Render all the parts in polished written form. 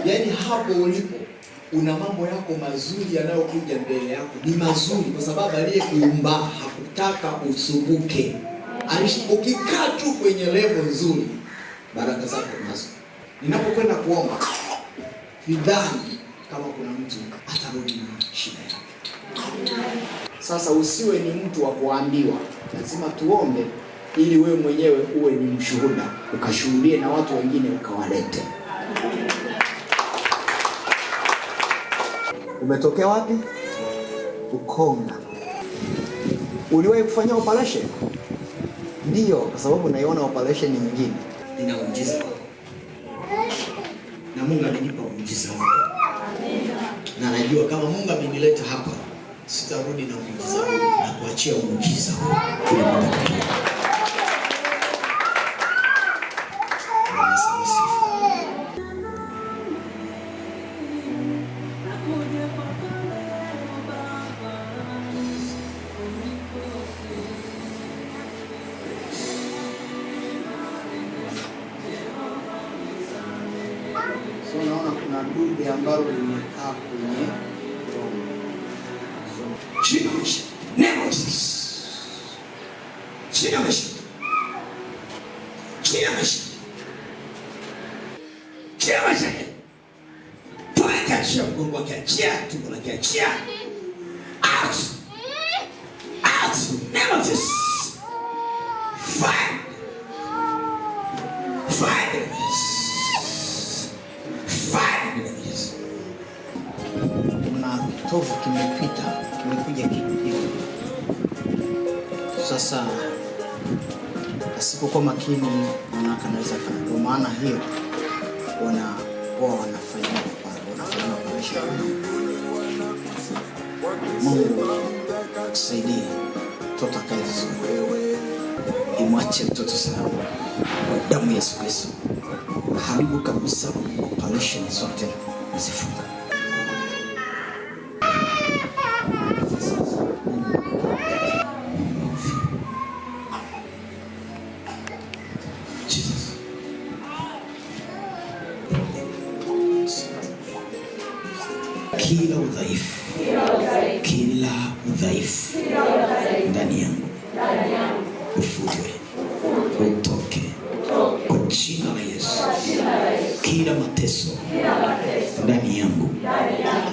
Yaani hapo ulipo una mambo yako mazuri yanayokuja mbele yako. Ni mazuri kwa sababu aliyekuumba hakutaka usumbuke. Ukikaa tu kwenye level nzuri, baraka zako nazo. Ninapokwenda kuomba, sidhani kama kuna mtu atarudi na shida yake. Sasa usiwe ni mtu wa kuambiwa. Lazima tuombe ili wewe mwenyewe uwe ni mshuhuda, ukashuhudie na watu wengine ukawalete. Umetokea wapi? Ukonga. Uliwahi kufanya operation? Ndio, kwa sababu naiona operation nyingine. Nina muujiza wako. Na Mungu amenipa muujiza wako. Na najua kama Mungu amenileta hapa, sitarudi na muujiza wako na kuachia muujiza wako. So naona kuna dude ambalo limekaa kwenye chini. Nemesis. Chini. Toka chia mgongo wake, chia tumbo lake, chia. Out. Nemesis. Fire. Kuna kitovu kimekuja kitu. Sasa asipokuwa makini anaweza kana. Kwa maana hiyo wanafanya operation. Mungu tusaidie, mtoto akae vizuri. Imwache mtoto salama kwa damu ya Yesu Kristo. Haribu kabisa operation zote zifunga. Kila udhaifu ndani yangu ufutwe, utoke kwa jina la Yesu. Kila mateso ndani yangu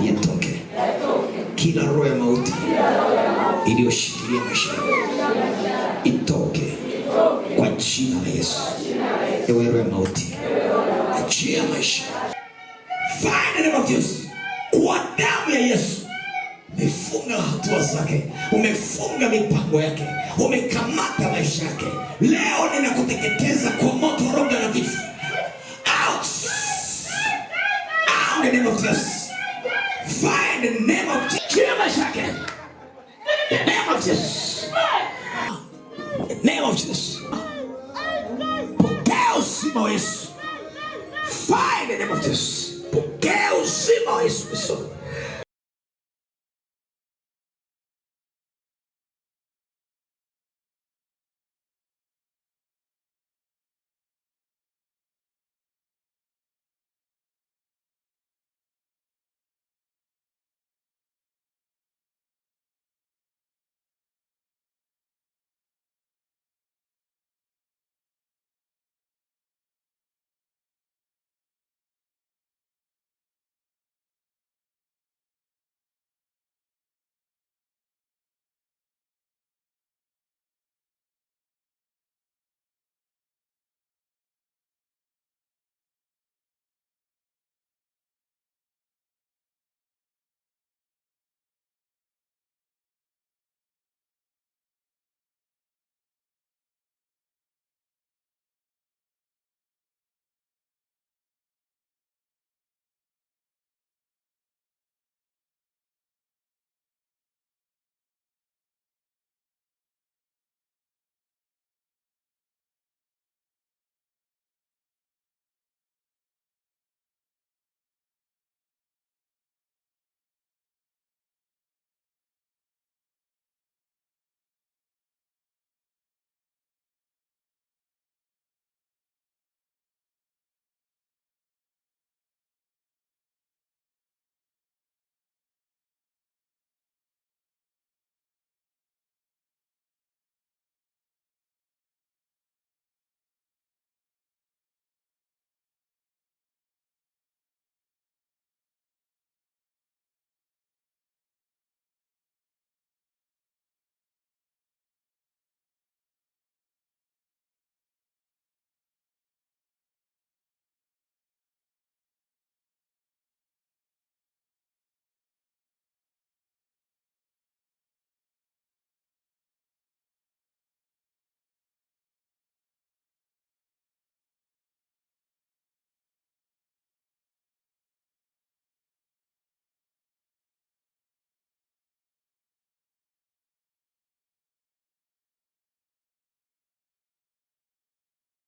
yatoke. Kila roho ya mauti iliyoshikilia maisha itoke kwa jina la Yesu. Ewe roho ya mauti, achia maisha. Find the name of Jesus. Kwa damu ya Yesu umefunga hatua zake, umefunga mipango yake, umekamata maisha yake. Leo ninakuteketeza kwa moto wa Roho Mtakatifu. Out in the name of Jesus. Find the name of Jesus. Kila maisha yake. The name of Jesus. The name of Jesus. Pokea uzima wa Yesu. Find the name of Jesus. Pokea uzima wa Yesu Kristo.